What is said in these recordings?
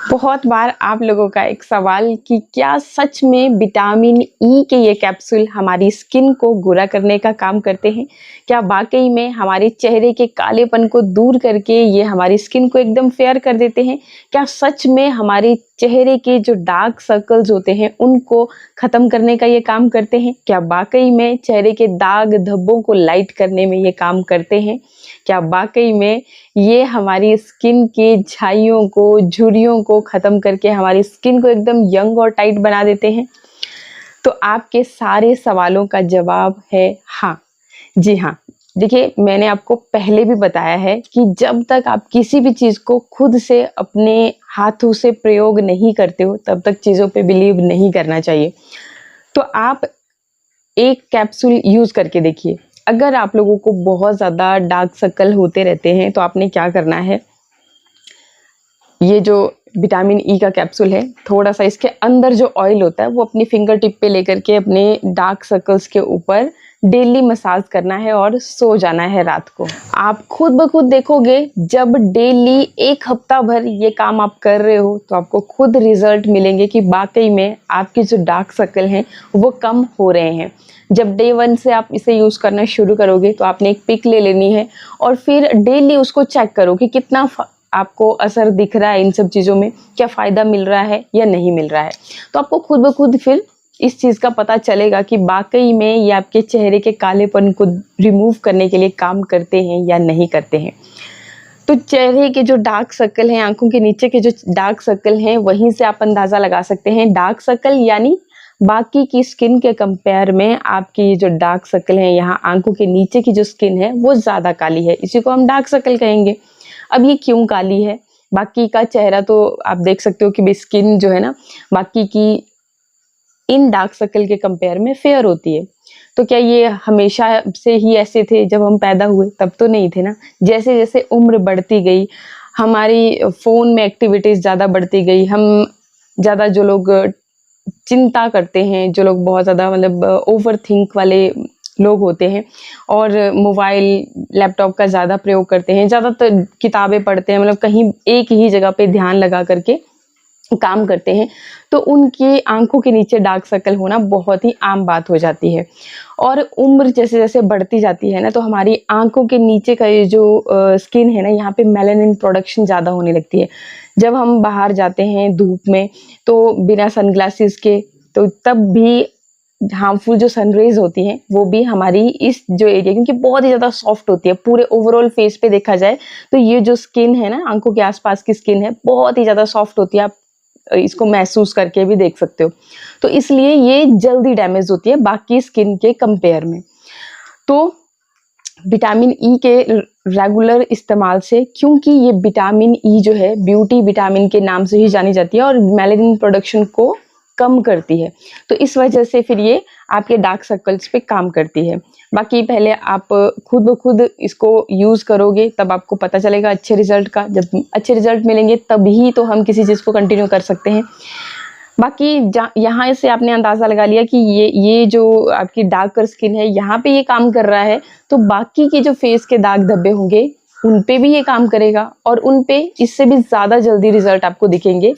बहुत बार आप लोगों का एक सवाल कि क्या सच में विटामिन ई के ये कैप्सूल हमारी स्किन को गोरा करने का काम करते हैं? क्या वाक़ई में हमारे चेहरे के कालेपन को दूर करके ये हमारी स्किन को एकदम फेयर कर देते हैं? क्या सच में हमारे चेहरे के जो डार्क सर्कल्स होते हैं उनको ख़त्म करने का ये काम करते हैं? क्या वाक़ई में चेहरे के दाग धब्बों को लाइट करने में ये काम करते हैं? क्या वाक़ई में ये हमारी स्किन के झाइयों को, झुर्रियों को ख़त्म करके हमारी स्किन को एकदम यंग और टाइट बना देते हैं? तो आपके सारे सवालों का जवाब है हाँ। जी हाँ। देखिए, मैंने आपको पहले भी बताया है कि जब तक आप किसी भी चीज़ को खुद से अपने हाथों से प्रयोग नहीं करते हो, तब तक चीज़ों पे बिलीव नहीं करना चाहिए। तो आप एक कैप्सूल यूज़ करके देखिए। अगर आप लोगों को बहुत ज़्यादा डार्क सर्कल होते रहते हैं, तो आपने क्या करना है, ये जो विटामिन ई का कैप्सूल है, थोड़ा-सा इसके अंदर जो ऑयल होता है, वो अपनी फिंगर टिप पे लेकर के अपने डार्क सर्कल्स के ऊपर डेली मसाज करना है और सो जाना है रात को। आप खुद ब खुद देखोगे, जब डेली 1 हफ्ता भर ये काम आप कर रहे हो, तो आपको खुद रिज़ल्ट मिलेंगे कि वाक़ई में आपके जो डार्क सर्कल हैं, वो कम हो रहे हैं। जब डे 1 से आप इसे यूज़ करना शुरू करोगे, तो आपने एक पिक ले लेनी है और फिर डेली उसको चेक करो कि कितना आपको असर दिख रहा है इन सब चीज़ों में, क्या फ़ायदा मिल रहा है या नहीं मिल रहा है। तो आपको खुद ब खुद फिर इस चीज़ का पता चलेगा कि वाक़ई में ये आपके चेहरे के कालेपन को रिमूव करने के लिए काम करते हैं या नहीं करते हैं। तो चेहरे के जो डार्क सर्कल हैं, आँखों के नीचे के जो डार्क सर्कल हैं, वहीं से आप अंदाज़ा लगा सकते हैं। डार्क सर्कल यानी बाकी की स्किन के कंपेयर में आपकी ये जो डार्क सर्कल हैं, यहाँ आँखों के नीचे की जो स्किन है, वो ज़्यादा काली है। इसी को हम डार्क सर्कल कहेंगे। अब ये क्यों काली है? बाकी का चेहरा तो आप देख सकते हो कि स्किन जो है ना, बाकी की इन डार्क सर्कल के कंपेयर में फेयर होती है। तो क्या ये हमेशा से ही ऐसे थे जब हम पैदा हुए? तब तो नहीं थे ना। जैसे-जैसे उम्र बढ़ती गई, हमारी फ़ोन में एक्टिविटीज़ ज़्यादा बढ़ती गई, हम ज़्यादा जो लोग चिंता करते हैं, जो लोग बहुत ज़्यादा मतलब ओवरथिंक वाले लोग होते हैं और मोबाइल, लैपटॉप का ज़्यादा प्रयोग करते हैं, ज़्यादातर किताबें पढ़ते हैं, मतलब कहीं एक ही जगह पे ध्यान लगा करके काम करते हैं, तो उनकी आँखों के नीचे डार्क सर्कल होना बहुत ही आम बात हो जाती है। और उम्र जैसे-जैसे बढ़ती जाती है ना, तो हमारी आँखों के नीचे का ये जो स्किन है ना, यहाँ पे मेलानिन प्रोडक्शन ज़्यादा होने लगती है। जब हम बाहर जाते हैं धूप में, तो बिना सनग्लासेस के, तो तब भी हार्मफुल जो सन रेज़ होती हैं, वो भी हमारी इस जो एरिया, क्योंकि बहुत ही ज़्यादा सॉफ्ट होती है, पूरे ओवरऑल फेस पे देखा जाए, तो ये जो स्किन है ना, आँखों के आस-पास की स्किन है, बहुत ही ज़्यादा सॉफ्ट होती है। आप इसको महसूस करके भी देख सकते हो। तो इसलिए ये जल्दी डैमेज होती है बाकी स्किन के कंपेयर में। तो विटामिन ई के रेगुलर इस्तेमाल से, क्योंकि ये विटामिन ई जो है ब्यूटी विटामिन के नाम से ही जानी जाती है और मेलानिन प्रोडक्शन को कम करती है, तो इस वजह से फिर ये आपके डार्क सर्कल्स पे काम करती है। बाकी पहले आप खुद ब खुद इसको यूज़ करोगे, तब आपको पता चलेगा अच्छे रिज़ल्ट का। जब अच्छे रिज़ल्ट मिलेंगे तभी तो हम किसी चीज़ को कंटिन्यू कर सकते हैं। बाकी यहाँ से आपने अंदाज़ा लगा लिया कि ये जो आपकी डार्कर स्किन है, यहाँ पे ये काम कर रहा है, तो बाकी के जो फेस के दाग धब्बे होंगे, उन पे भी ये काम करेगा और उन पे इससे भी ज़्यादा जल्दी रिज़ल्ट आपको दिखेंगे।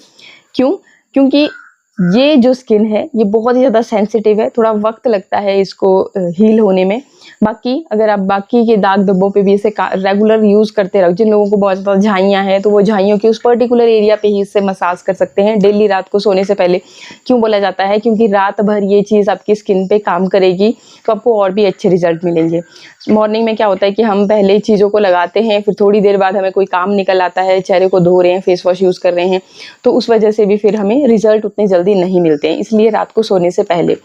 क्यों? क्योंकि ये जो स्किन है, ये बहुत ही ज़्यादा सेंसिटिव है, थोड़ा वक़्त लगता है इसको हील होने में। बाकी अगर आप बाकी के दाग धब्बों पे भी इसे रेगुलर यूज़ करते रहो, जिन लोगों को बहुत ज़्यादा झाइयाँ हैं, तो वो झाइयों की उस पर्टिकुलर एरिया पे ही इससे मसाज कर सकते हैं डेली रात को सोने से पहले। क्यों बोला जाता है? क्योंकि रात भर ये चीज़ आपकी स्किन पे काम करेगी, तो आपको और भी अच्छे रिज़ल्ट मिलेंगे। मॉर्निंग में क्या होता है कि हम पहले चीज़ों को लगाते हैं, फिर थोड़ी देर बाद हमें कोई काम निकल आता है, चेहरे को धो रहे हैं, फेस वॉश यूज़ कर रहे हैं, तो उस वजह से भी फिर हमें रिज़ल्ट उतने जल्दी नहीं मिलते हैं, इसलिए रात को सोने से पहले।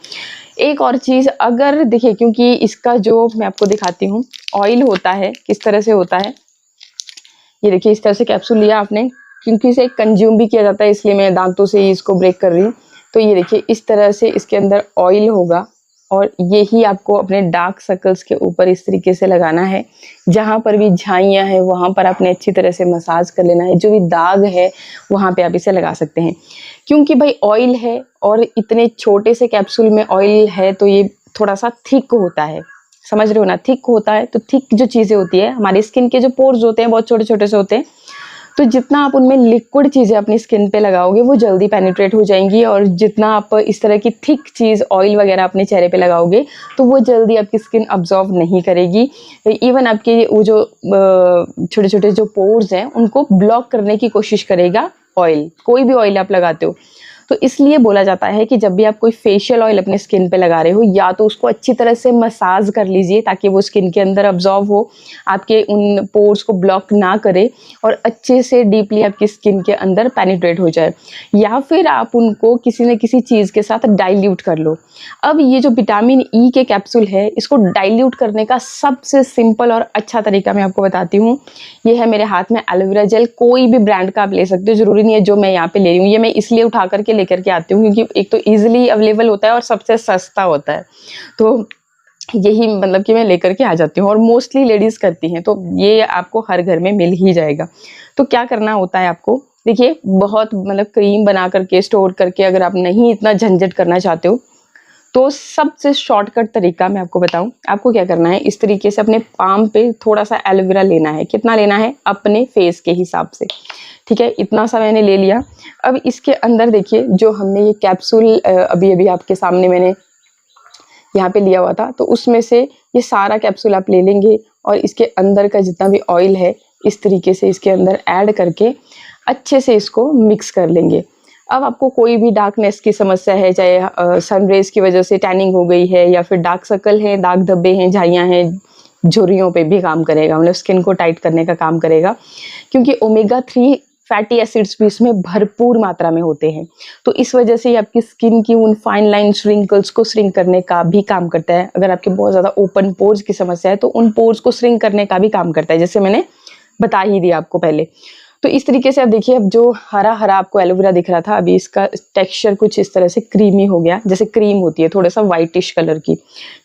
एक और चीज़, अगर देखिए, क्योंकि इसका जो मैं आपको दिखाती हूँ ऑयल होता है, किस तरह से होता है। ये देखिए, इस तरह से कैप्सूल लिया आपने, क्योंकि इसे कंज्यूम भी किया जाता है, इसलिए मैं दांतों से ही इसको ब्रेक कर रही हूँ। तो ये देखिए, इस तरह से इसके अंदर ऑयल होगा और यही आपको अपने डार्क सर्कल्स के ऊपर इस तरीके से लगाना है। जहाँ पर भी झाइयाँ हैं, वहाँ पर आपने अच्छी तरह से मसाज कर लेना है। जो भी दाग है, वहाँ पे आप इसे लगा सकते हैं। क्योंकि भाई ऑयल है और इतने छोटे से कैप्सूल में ऑयल है, तो ये थोड़ा-सा थिक होता है। समझ रहे हो ना? थिक होता है, तो थिक जो चीज़ें होती है, हमारी स्किन के जो पोर्स होते हैं, बहुत छोटे-छोटे से होते हैं। तो जितना आप उनमें लिक्विड चीज़ें अपनी स्किन पे लगाओगे वो जल्दी पेनिट्रेट हो जाएंगी, और जितना आप इस तरह की थिक चीज़ ऑयल वगैरह अपने चेहरे पे लगाओगे तो वो जल्दी आपकी स्किन अब्जॉर्व नहीं करेगी। इवन आपके वो जो छोटे छोटे जो पोर्स हैं उनको ब्लॉक करने की कोशिश करेगा ऑयल, कोई भी ऑयल आप लगाते हो। तो इसलिए बोला जाता है कि जब भी आप कोई फेशियल ऑयल अपने स्किन पे लगा रहे हो, या तो उसको अच्छी तरह से मसाज कर लीजिए ताकि वो स्किन के अंदर अब्जॉर्व हो, आपके उन पोर्स को ब्लॉक ना करे और अच्छे से डीपली आपकी स्किन के अंदर पेनिट्रेट हो जाए, या फिर आप उनको किसी न किसी चीज़ के साथ डाइल्यूट कर लो। अब ये जो विटामिन ई के कैप्सूल है, इसको डाइल्यूट करने का सबसे सिंपल और अच्छा तरीका मैं आपको बताती हूँ। ये है मेरे हाथ में एलोवेरा जेल, कोई भी ब्रांड का आप ले सकते हो, जरूरी नहीं है जो मैं यहाँ पे ले रही हूँ। ये मैं इसलिए उठा करके लेकर के आती हूँ क्योंकि एक तो ईजिली अवेलेबल होता है और सबसे सस्ता होता है, तो यही मतलब कि मैं लेकर के आ जाती हूँ, और मोस्टली लेडीज करती हैं, तो ये आपको हर घर में मिल ही जाएगा। तो क्या करना होता है आपको, देखिए बहुत मतलब क्रीम बना करके स्टोर करके अगर आप नहीं इतना झंझट करना चाहते हो, तो सबसे शॉर्टकट तरीका मैं आपको बताऊं, आपको क्या करना है, इस तरीके से अपने पाम पे थोड़ा सा एलोवेरा लेना है। कितना लेना है, अपने फेस के हिसाब से, ठीक है, इतना सा मैंने ले लिया। अब इसके अंदर देखिए जो हमने ये कैप्सूल अभी अभी आपके सामने मैंने यहाँ पे लिया हुआ था, तो उसमें से ये सारा कैप्सूल आप ले लेंगे और इसके अंदर का जितना भी ऑयल है इस तरीके से इसके अंदर ऐड करके अच्छे से इसको मिक्स कर लेंगे। अब आपको कोई भी डार्कनेस की समस्या है, चाहे सनरेज की वजह से टैनिंग हो गई है, या फिर डार्क सर्कल है, दाग धब्बे हैं, झाइयाँ हैं, झुर्रियों पे भी काम करेगा, मतलब स्किन को टाइट करने का काम करेगा, क्योंकि ओमेगा 3 फैटी एसिड्स भी इसमें भरपूर मात्रा में होते हैं। तो इस वजह से ये आपकी स्किन की उन फाइन लाइन्स, रिंकल्स को श्रिंक करने का भी काम करता है। अगर आपके बहुत ज़्यादा ओपन पोर्स की समस्या है तो उन पोर्स को श्रिंक करने का भी काम करता है, जैसे मैंने बता ही दिया आपको पहले। तो इस तरीके से आप देखिए, अब जो हरा हरा आपको एलोवेरा दिख रहा था, अभी इसका टेक्सचर कुछ इस तरह से क्रीमी हो गया, जैसे क्रीम होती है थोड़ा सा वाइटिश कलर की,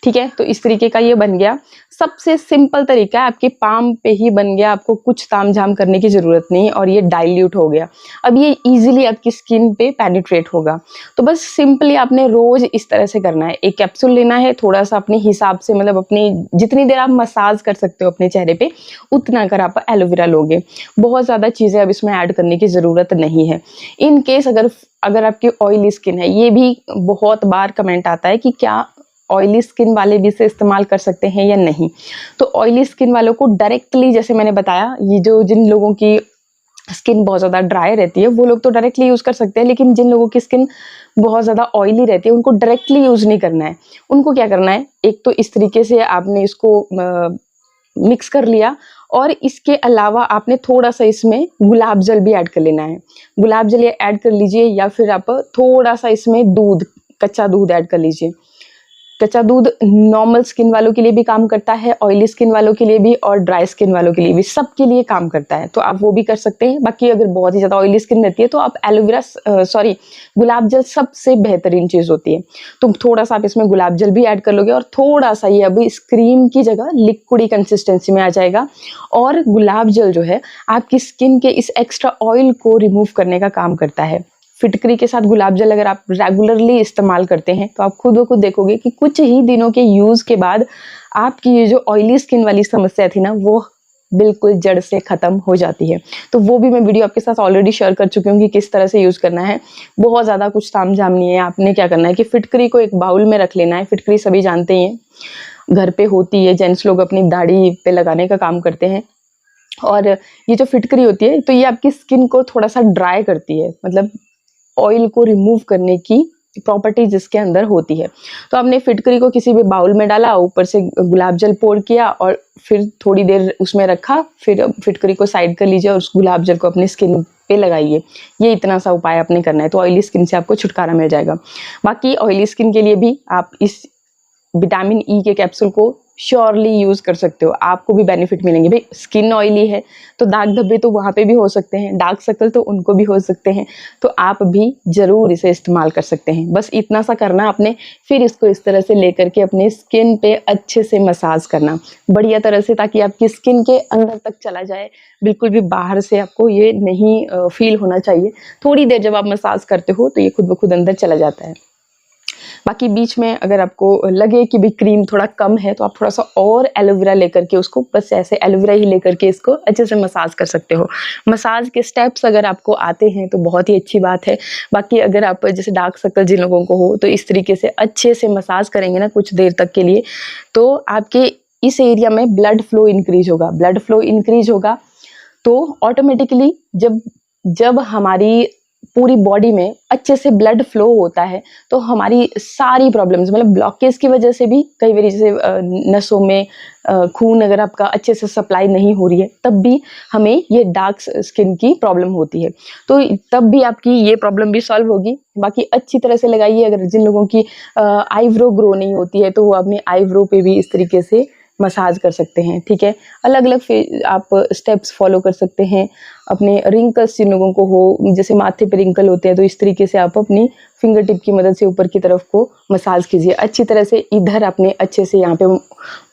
ठीक है। तो इस तरीके का ये बन गया। सबसे सिंपल तरीका है, आपके पाम पे ही बन गया, आपको कुछ तामझाम करने की जरूरत नहीं, और ये डाइल्यूट हो गया। अब ये इजीली आपकी स्किन पे पेनिट्रेट होगा। तो बस सिंपली आपने रोज इस तरह से करना है, एक कैप्सूल लेना है, थोड़ा सा अपने हिसाब से, मतलब अपनी जितनी देर आप मसाज कर सकते हो अपने चेहरे पे उतना कर आप एलोवेरा लोगे। बहुत ज्यादा चीजें अब इसमें ऐड करने की जरूरत नहीं है। इन केस अगर आपकी ऑयली स्किन है, ये भी बहुत बार कमेंट आता है कि क्या ऑयली स्किन वाले भी इसे इस्तेमाल कर सकते हैं या नहीं। तो ऑयली स्किन वालों को डायरेक्टली, जैसे मैंने बताया, ये जो जिन लोगों की स्किन बहुत ज़्यादा ड्राई रहती है वो लोग तो डायरेक्टली यूज़ कर सकते हैं, लेकिन जिन लोगों की स्किन बहुत ज़्यादा ऑयली रहती है उनको डायरेक्टली यूज़ नहीं करना है। उनको क्या करना है, एक तो इस तरीके से आपने इसको मिक्स कर लिया, और इसके अलावा आपने थोड़ा सा इसमें गुलाब जल भी ऐड कर लेना है। गुलाब जल ये ऐड कर लीजिए, या फिर आप थोड़ा सा इसमें दूध, कच्चा दूध ऐड कर लीजिए। कच्चा दूध नॉर्मल स्किन वालों के लिए भी काम करता है, ऑयली स्किन वालों के लिए भी, और ड्राई स्किन वालों के लिए भी, सबके लिए काम करता है, तो आप वो भी कर सकते हैं। बाकी अगर बहुत ही ज़्यादा ऑयली स्किन रहती है तो आप गुलाब जल सबसे बेहतरीन चीज़ होती है। तो थोड़ा सा आप इसमें गुलाब जल भी ऐड कर लोगे, और थोड़ा सा ये अभी इस क्रीम की जगह लिक्विडी कंसिस्टेंसी में आ जाएगा। और गुलाब जल जो है आपकी स्किन के इस एक्स्ट्रा ऑयल को रिमूव करने का काम करता है। फिटकरी के साथ गुलाब जल अगर आप रेगुलरली इस्तेमाल करते हैं तो आप खुद ब खुद देखोगे कि कुछ ही दिनों के यूज के बाद आपकी ये जो ऑयली स्किन वाली समस्या थी ना, वो बिल्कुल जड़ से खत्म हो जाती है। तो वो भी मैं वीडियो आपके साथ ऑलरेडी शेयर कर चुकी हूँ कि किस तरह से यूज करना है। बहुत ज्यादा कुछ तामझाम नहीं है। आपने क्या करना है कि फिटकरी को एक बाउल में रख लेना है। फिटकरी सभी जानते ही हैं, घर पे होती है, जेंट्स लोग अपनी दाढ़ी पे लगाने का काम करते हैं। और ये जो फिटकरी होती है तो ये आपकी स्किन को थोड़ा सा ड्राई करती है, मतलब ऑयल को रिमूव करने की प्रॉपर्टी जिसके अंदर होती है। तो आपने फिटकरी को किसी भी बाउल में डाला, ऊपर से गुलाब जल पोर किया, और फिर थोड़ी देर उसमें रखा, फिर फिटकरी को साइड कर लीजिए और उस गुलाब जल को अपनी स्किन पे लगाइए। ये इतना सा उपाय आपने करना है, तो ऑयली स्किन से आपको छुटकारा मिल जाएगा। बाकी ऑयली स्किन के लिए भी आप इस विटामिन ई के कैप्सूल को श्योरली यूज कर सकते हो, आपको भी बेनिफिट मिलेंगे। भाई स्किन ऑयली है तो दाग धब्बे तो वहां पे भी हो सकते हैं, डार्क सर्कल तो उनको भी हो सकते हैं, तो आप भी जरूर इसे इस्तेमाल कर सकते हैं। बस इतना सा करना आपने, फिर इसको इस तरह से लेकर के अपने स्किन पे अच्छे से मसाज करना बढ़िया तरह से, ताकि आपकी स्किन के अंदर तक चला जाए। बिल्कुल भी बाहर से आपको ये नहीं फील होना चाहिए। थोड़ी देर जब आप मसाज करते हो तो ये खुद ब खुद अंदर चला जाता है। बाकी बीच में अगर आपको लगे कि भी क्रीम थोड़ा कम है तो आप थोड़ा सा और एलोवेरा लेकर के उसको बस ऐसे एलोवेरा ही लेकर के इसको अच्छे से मसाज कर सकते हो। मसाज के स्टेप्स अगर आपको आते हैं तो बहुत ही अच्छी बात है। बाकी अगर आप जैसे डार्क सर्कल जिन लोगों को हो तो इस तरीके से अच्छे से मसाज करेंगे ना कुछ देर तक के लिए, तो आपके इस एरिया में ब्लड फ्लो इंक्रीज होगा। ब्लड फ्लो इंक्रीज होगा तो ऑटोमेटिकली जब हमारी पूरी बॉडी में अच्छे से ब्लड फ्लो होता है तो हमारी सारी प्रॉब्लम्स, मतलब ब्लॉकेज की वजह से भी कई बार जैसे नसों में खून अगर आपका अच्छे से सप्लाई नहीं हो रही है तब भी हमें ये डार्क स्किन की प्रॉब्लम होती है, तो तब भी आपकी ये प्रॉब्लम भी सॉल्व होगी। बाकी अच्छी तरह से लगाइए। अगर जिन लोगों की आईब्रो ग्रो नहीं होती है तो वो अपने आईब्रो पे भी इस तरीके से मसाज कर सकते हैं, ठीक है। अलग अलग आप स्टेप्स फॉलो कर सकते हैं। अपने रिंकल्स जिन लोगों को हो, जैसे माथे पे रिंकल होते हैं, तो इस तरीके से आप अपनी फिंगर टिप की मदद से ऊपर की तरफ को मसाज कीजिए अच्छी तरह से। इधर आपने अच्छे से यहाँ पे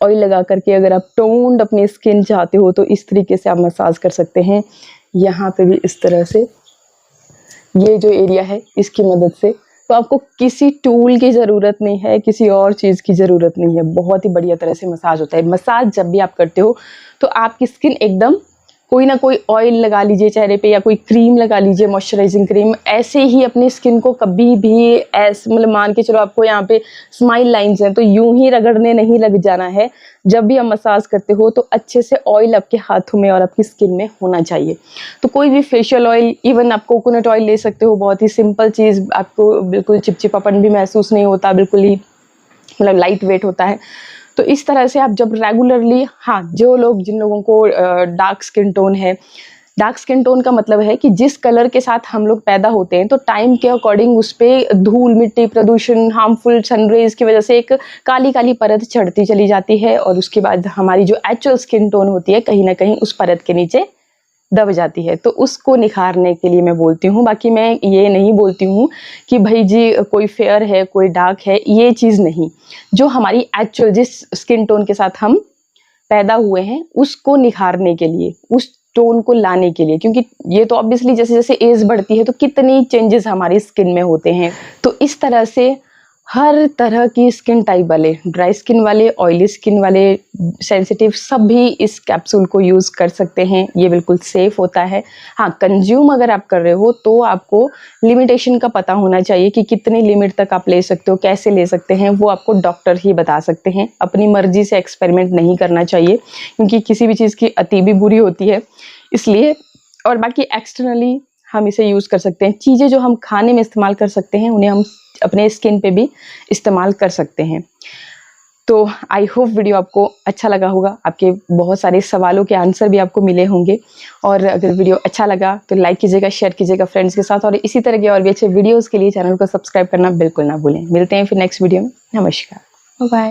ऑयल लगा करके अगर आप टोन्ड अपनी स्किन चाहते हो तो इस तरीके से आप मसाज कर सकते हैं। यहाँ पे भी इस तरह से ये जो एरिया है इसकी मदद से, तो आपको किसी टूल की ज़रूरत नहीं है, किसी और चीज़ की ज़रूरत नहीं है। बहुत ही बढ़िया तरह से मसाज होता है। मसाज जब भी आप करते हो तो आपकी स्किन एकदम, कोई ना कोई ऑयल लगा लीजिए चेहरे पे या कोई क्रीम लगा लीजिए, मॉइस्चराइजिंग क्रीम। ऐसे ही अपनी स्किन को कभी भी ऐसे, मतलब मान के चलो आपको यहाँ पे स्माइल लाइंस हैं तो यूं ही रगड़ने नहीं लग जाना है। जब भी आप मसाज करते हो तो अच्छे से ऑयल आपके हाथों में और आपकी स्किन में होना चाहिए। तो कोई भी फेशियल ऑयल, इवन आप कोकोनट ऑयल ले सकते हो, बहुत ही सिंपल चीज़, आपको बिल्कुल चिपचिपापन भी महसूस नहीं होता, बिल्कुल ही मतलब लाइट वेट होता है। तो इस तरह से आप जब रेगुलरली, हाँ, जो लोग, जिन लोगों को डार्क स्किन टोन है, डार्क स्किन टोन का मतलब है कि जिस कलर के साथ हम लोग पैदा होते हैं तो टाइम के अकॉर्डिंग उस पर धूल मिट्टी प्रदूषण हार्मफुल सनरेज की वजह से एक काली काली परत चढ़ती चली जाती है और उसके बाद हमारी जो एक्चुअल स्किन टोन होती है कहीं ना कहीं उस परत के नीचे दब जाती है। तो उसको निखारने के लिए मैं बोलती हूँ। बाकी मैं ये नहीं बोलती हूँ कि भाई जी कोई फेयर है कोई डार्क है, ये चीज़ नहीं। जो हमारी एक्चुअल जिस स्किन टोन के साथ हम पैदा हुए हैं उसको निखारने के लिए, उस टोन को लाने के लिए, क्योंकि ये तो ऑब्वियसली जैसे जैसे एज बढ़ती है तो कितनी चेंजेस हमारी स्किन में होते हैं। तो इस तरह से हर तरह की स्किन टाइप वाले, ड्राई स्किन वाले, ऑयली स्किन वाले, सेंसिटिव, सभी इस कैप्सूल को यूज़ कर सकते हैं। ये बिल्कुल सेफ होता है। हाँ, कंज्यूम अगर आप कर रहे हो तो आपको लिमिटेशन का पता होना चाहिए कि कितनी लिमिट तक आप ले सकते हो, कैसे ले सकते हैं, वो आपको डॉक्टर ही बता सकते हैं। अपनी मर्जी से एक्सपेरिमेंट नहीं करना चाहिए क्योंकि किसी भी चीज़ की अति भी बुरी होती है, इसलिए। और बाकी एक्सटर्नली हम इसे यूज़ कर सकते हैं। चीज़ें जो हम खाने में इस्तेमाल कर सकते हैं उन्हें हम अपने स्किन पे भी इस्तेमाल कर सकते हैं। तो आई होप वीडियो आपको अच्छा लगा होगा, आपके बहुत सारे सवालों के आंसर भी आपको मिले होंगे। और अगर वीडियो अच्छा लगा तो लाइक कीजिएगा, शेयर कीजिएगा फ्रेंड्स के साथ, और इसी तरह के और भी अच्छे वीडियोज़ के लिए चैनल को सब्सक्राइब करना बिल्कुल ना भूलें। मिलते हैं फिर नेक्स्ट वीडियो में। नमस्कार, बाय।